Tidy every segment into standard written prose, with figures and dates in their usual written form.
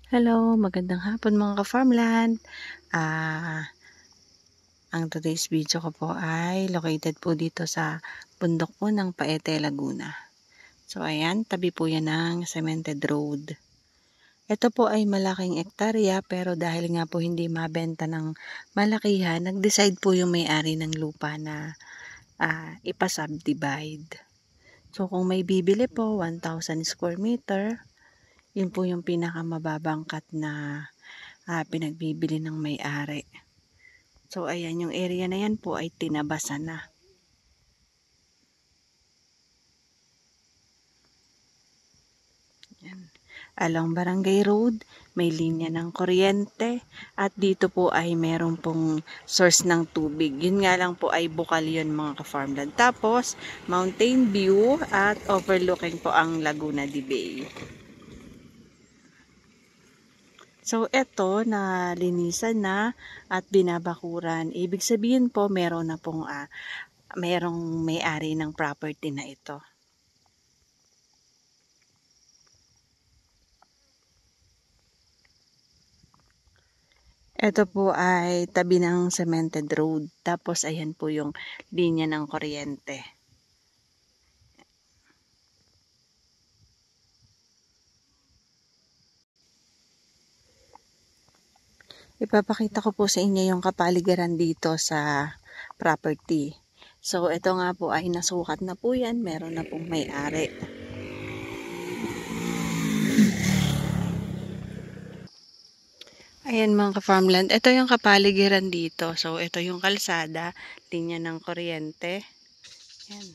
Hello, magandang hapon mga ka-farmland. Ah, ang today's video ko po ay located po dito sa bundok po ng Paete, Laguna. So ayan, tabi po yan ng cemented road. Ito po ay malaking ektarya pero dahil nga po hindi mabenta ng malakihan, nag-decide po yung may-ari ng lupa na ipa-subdivide. So kung may bibili po, 1,000 square meter, yun po yung pinakamababang cut na pinagbibili ng may-ari. So, ayan, yung area na yan po ay tinabasan na. Yan. Along Barangay Road, may linya ng kuryente at dito po ay meron pong source ng tubig. Yun nga lang po ay bukal yun mga ka-farmland. Tapos, mountain view at overlooking po ang Laguna de Bay. So, eto na linisan na at binabakuran. Ibig sabihin po, meron na pong merong may-ari ng property na ito. Ito po ay tabi ng cemented road. Tapos ayan po yung linya ng kuryente. Ipapakita ko po sa inyo yung kapaligiran dito sa property. So ito nga po ay nasukat na po yan. Meron na pong may-ari. Ayan mga ka-farmland. Ito yung kapaligiran dito. So ito yung kalsada, linya ng kuryente. Ayan.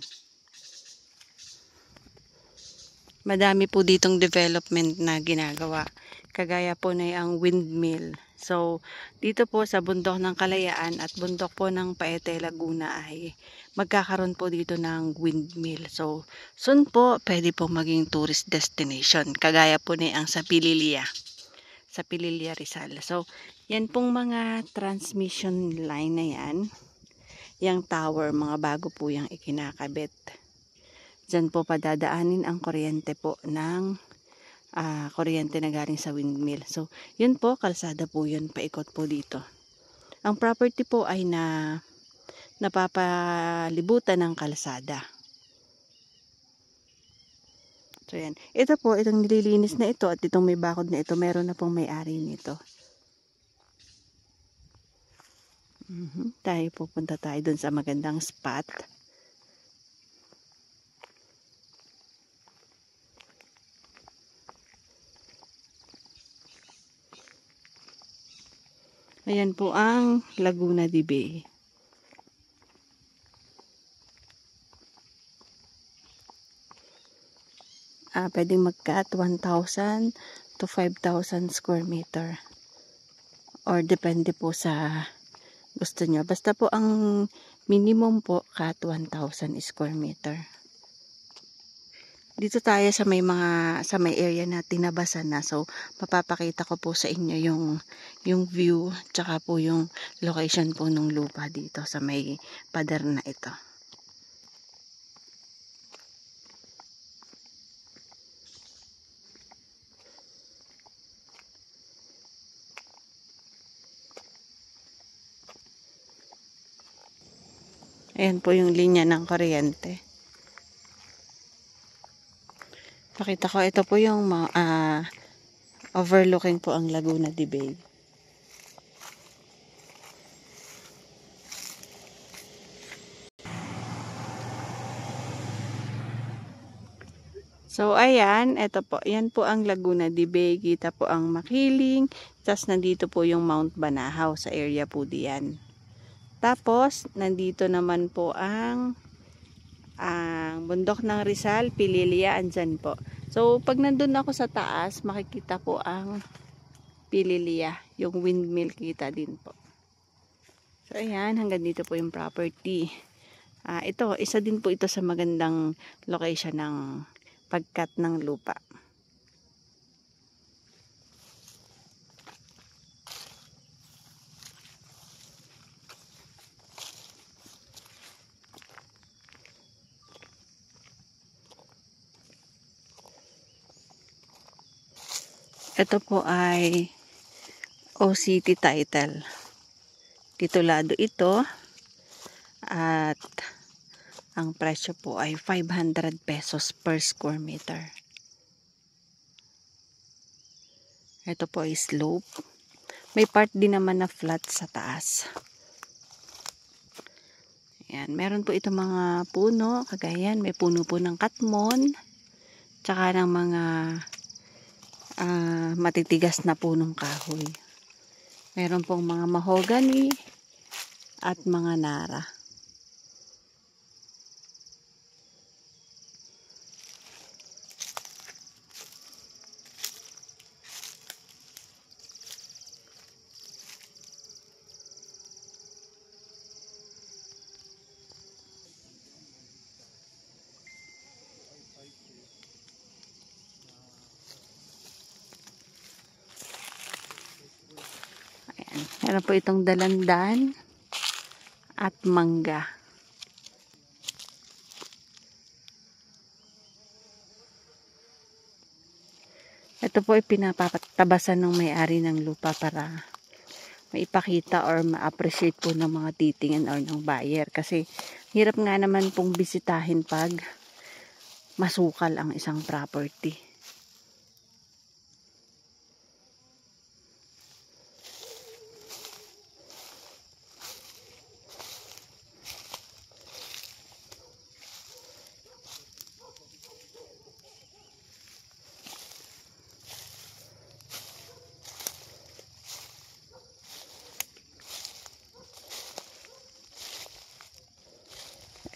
Madami po ditong development na ginagawa. Kagaya po na ang windmill. So, dito po sa bundok ng Kalayaan at bundok po ng Paete, Laguna ay magkakaroon po dito ng windmill. So, soon po pwede po maging tourist destination. Kagaya po na ang sa Pililya. Sa Pililya, Rizal. So, yan pong mga transmission line na yan. Yang tower, mga bago po yung ikinakabit. Diyan po padadaanin ang kuryente po ng kuryente na galing sa windmill. So, yun po, kalsada po yun, paikot po dito. Ang property po ay napapalibutan ng kalsada. So, yan. Ito po, itong nililinis na ito at itong may bakod na ito, meron na pong may-ari nito. Tayo pupunta tayo dun sa magandang spot. Ayan po ang Laguna de Bay. Pwedeng mag-cut 1,000 to 5,000 square meter. Or depende po sa gusto nyo. Basta po ang minimum po cut 1,000 square meter. Dito tayo sa may area na tinabasan na. So mapapakita ko po sa inyo yung view tsaka po yung location po ng lupa dito sa may pader na ito. Ayan po yung linya ng kuryente. Pakita ko, ito po yung overlooking po ang Laguna de Bay. So, ayan, ito po, yan po ang Laguna de Bay. Kita po ang Makiling. Tapos, nandito po yung Mount Banahaw sa area po diyan. Tapos, nandito naman po ang bundok ng Rizal, Pililya, andyan po. So, pag nandun ako sa taas, makikita po ang Pililya. Yung windmill kita din po. So, ayan, hanggang dito po yung property. Ito, isa din po ito sa magandang location ng pagkat ng lupa. Ito po ay OCT title. Titulado ito at ang presyo po ay 500 pesos per square meter. Ito po ay slope. May part din naman na flat sa taas. Ayan, meron po ito mga puno, kagayan, may puno po ng katmon, tsaka ng mga matitigas na punong kahoy. Meron pong mga mahogany at mga nara. Meron po itong dalandan at mangga. Ito po ay pinapatabasan ng may-ari ng lupa para maipakita or ma-appreciate po ng mga titingin or ng buyer. Kasi hirap nga naman pong bisitahin pag masukal ang isang property.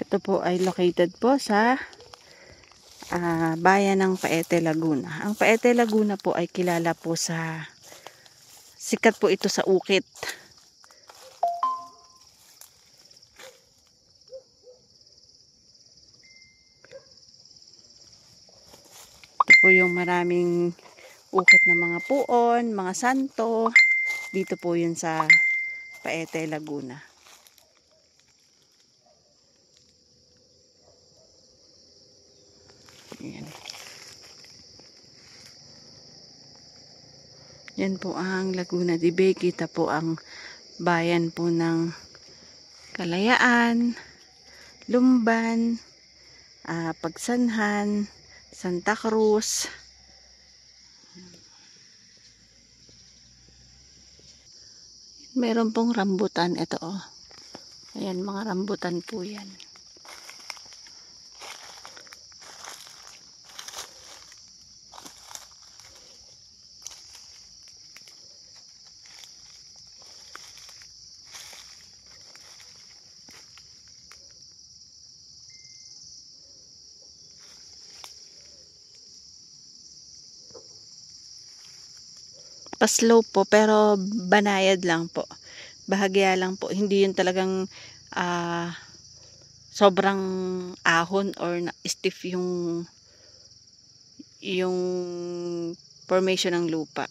Ito po ay located po sa bayan ng Paete, Laguna. Ang Paete, Laguna po ay kilala po sa sikat po ito sa ukit. Ito po yung maraming ukit na mga puon, mga santo. Dito po yun sa Paete, Laguna. Ayan. Yan po ang Laguna de Bay. Kita po ang bayan po ng Kalayaan, Lumban, Pagsanhan, Santa Cruz. Meron pong rambutan. Ito oh. Ayan, mga rambutan po yan. Pa-slow po pero banayad lang po. Bahagya lang po. Hindi yun talagang sobrang ahon or stiff yung formation ng lupa.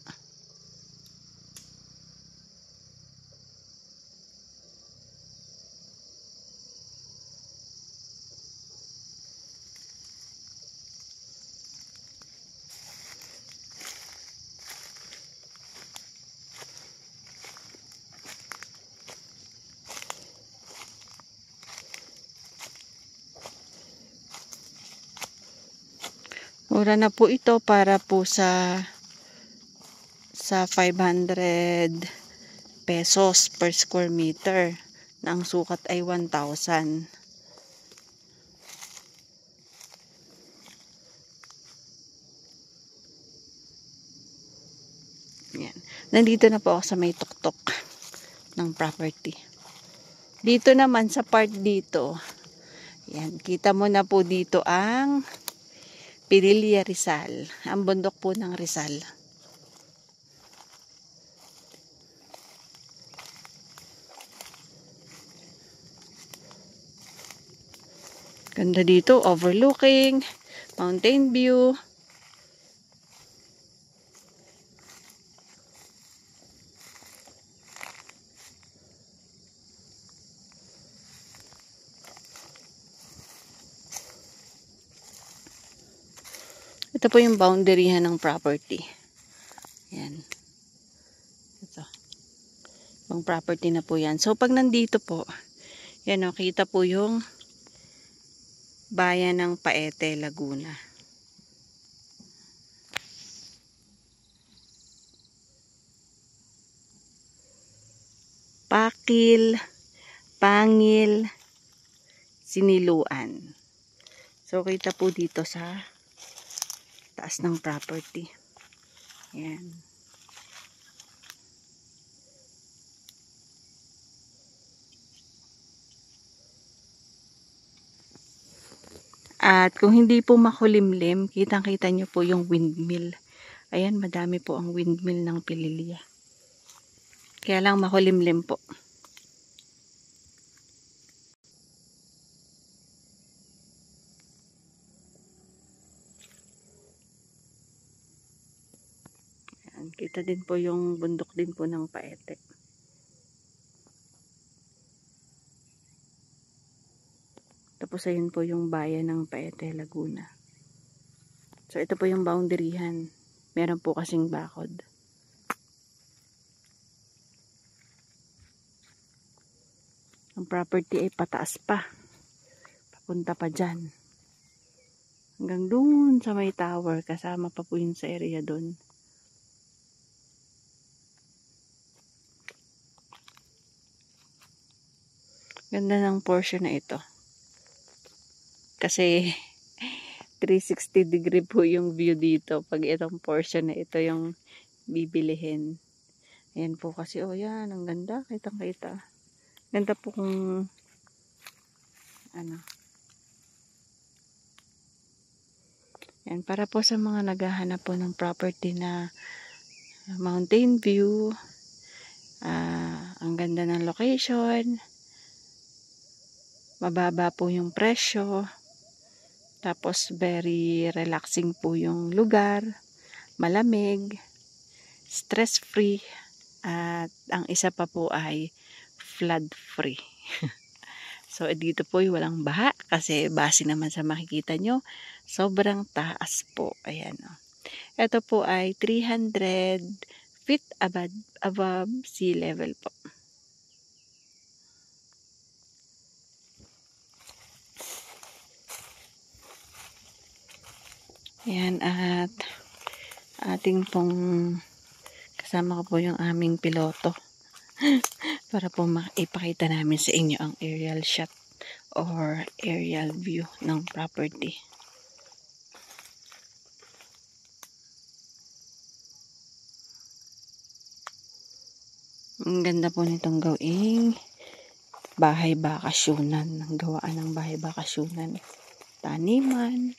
Mura na po ito para po sa 500 pesos per square meter na ang sukat ay 1,000. Yan. Nandito na po ako sa may tuktok ng property. Dito naman sa part dito, yan, kita mo na po dito ang Pililla Rizal, ang bundok po ng Rizal. Ganda dito, overlooking, mountain view. Ito po yung boundary ng property. Ito. Ibang property na po yan. So, pag nandito po, yan o, kita po yung bayan ng Paete, Laguna. Pakil, Pangil, Siniluan. So, kita po dito sa taas ng property. Yan. At kung hindi po makulimlim, kitang-kita nyo po yung windmill. Ayan, madami po ang windmill ng Pililya. Kaya lang makulimlim po. Ayan, kita din po yung bundok din po ng Paete. Tapos ayun po yung bayan ng Paete, Laguna. So ito po yung boundaryhan. Meron po kasing bakod. Ang property ay pataas pa. Papunta pa dyan. Hanggang doon sa may tower. Kasama pa po yun sa area doon. Ganda ng portion na ito. Kasi 360 degree po yung view dito. Pag itong portion na ito yung bibilihin. Ayan po kasi, oh yan, ang ganda. Kitang-kita. Ganda po kung ano. Yan, para po sa mga naghahanap po ng property na mountain view. Ang ganda ng location. Mababa po yung presyo. Tapos very relaxing po yung lugar. Malamig. Stress free. At ang isa pa po ay flood free. So dito po ay walang baha. Kasi base naman sa makikita nyo, sobrang taas po. Ayan o. Ito po ay 300 feet above sea level po. Ayan, at ating pong kasama ko po yung aming piloto para po ipakita namin sa inyo ang aerial shot or aerial view ng property. Ang ganda po nitong gawing bahay bakasyunan, ang gawaan ng bahay bakasyunan, taniman.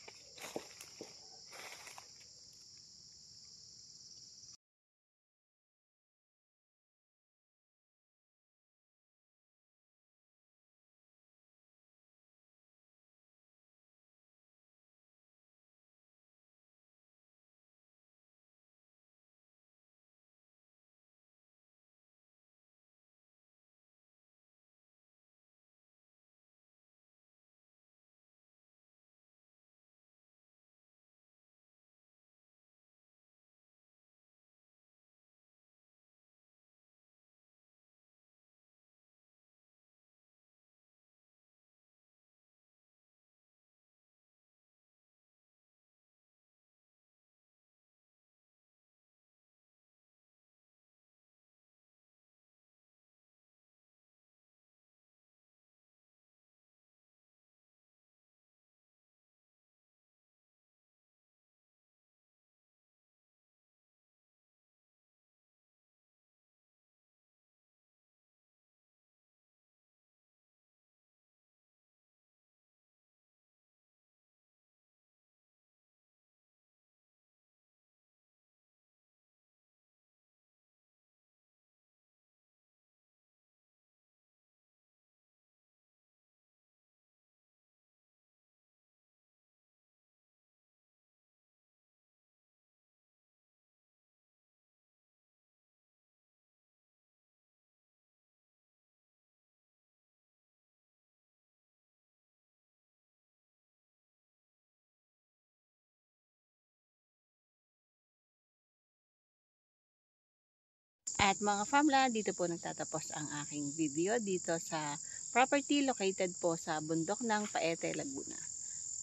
At mga farmland, dito po nagtatapos ang aking video dito sa property located po sa bundok ng Paete, Laguna.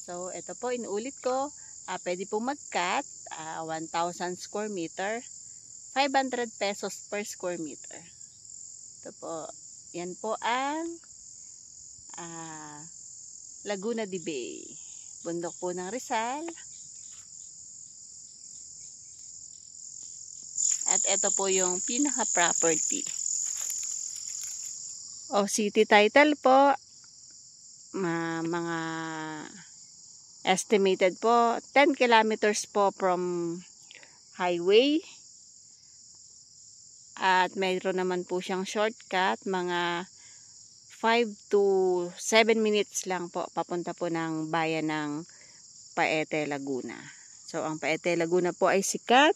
So, ito po, inuulit ko, pwede po mag-cut, 1,000 square meter, 500 pesos per square meter. Ito po, yan po ang Laguna de Bay. Bundok po ng Rizal. At ito po yung pinaka-property. O city title po, mga estimated po, 10 kilometers po from highway. At mayroon naman po siyang shortcut, mga 5 to 7 minutes lang po, papunta po ng bayan ng Paete, Laguna. So, ang Paete, Laguna po ay sikat,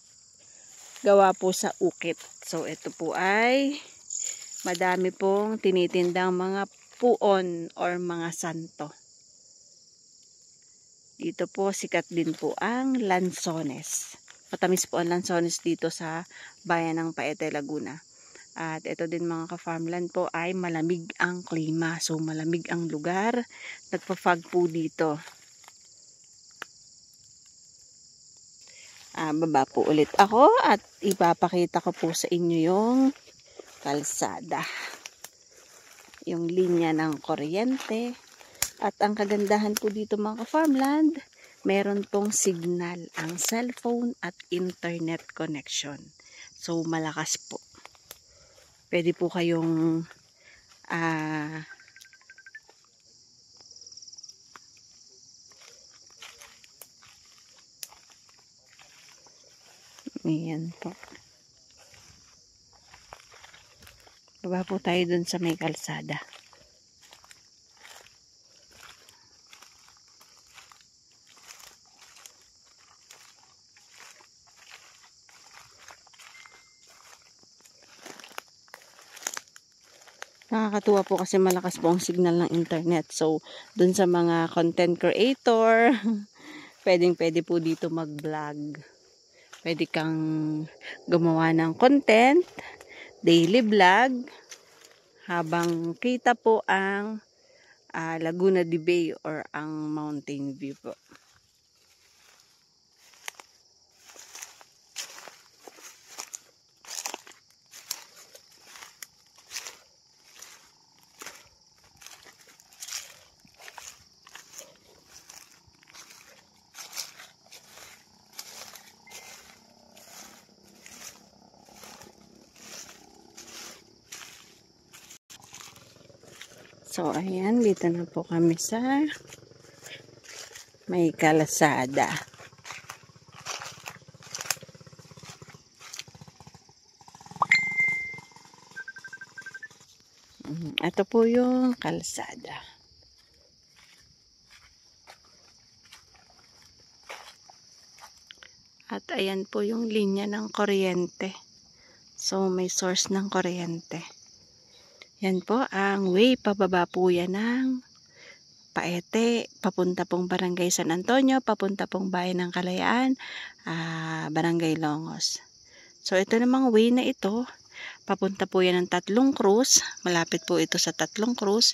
gawa po sa ukit. So, ito po ay madami pong tinitindang mga puon or mga santo. Dito po, sikat din po ang lansones. Matamis po ang lansones dito sa bayan ng Paete, Laguna. At ito din mga ka-farmland po ay malamig ang klima. So, malamig ang lugar. Nagpa-fog po dito. Baba po ulit ako at ipapakita ko po sa inyo yung kalsada. Yung linya ng kuryente. At ang kagandahan po dito mga ka-farmland, meron pong signal ang cellphone at internet connection. So, malakas po. Pwede po kayong ayan po. Baba po tayo dun sa may kalsada. Nakakatuwa po kasi malakas po ang signal ng internet. So, dun sa mga content creator, pwede po dito mag-vlog. Pwede kang gumawa ng content, daily vlog, habang kita po ang Laguna de Bay or ang mountain view po. So, ayan, dito na po kami sa may kalsada. Ito po yung kalsada. At ayan po yung linya ng kuryente. So, may source ng kuryente. Yan po, ang way pababa po yan ng Paete, papunta pong Barangay San Antonio, papunta pong Bayan ng Kalayaan, Barangay Longos. So, ito namang way na ito, papunta po yan ng Tatlong Cruz, malapit po ito sa Tatlong Cruz,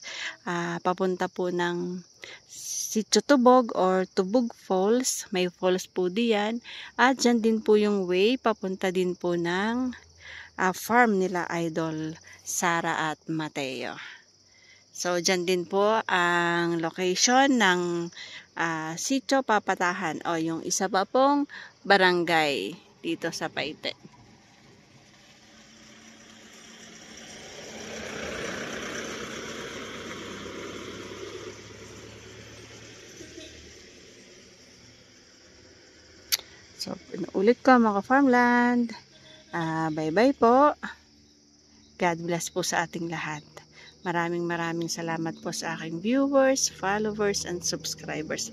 papunta po ng Sitio Tubog or Tubog Falls, may falls po diyan, at dyan din po yung way, papunta din po ng farm nila Idol Sara at Mateo. So, dyan din po ang location ng Sitio Papatahan o yung isa pa pong barangay dito sa Paete. So, ulit ko mga farmland. Bye-bye po. God bless po sa ating lahat. Maraming salamat po sa aking viewers, followers, and subscribers.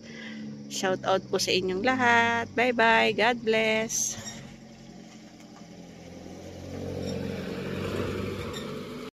Shout out po sa inyong lahat. Bye-bye. God bless.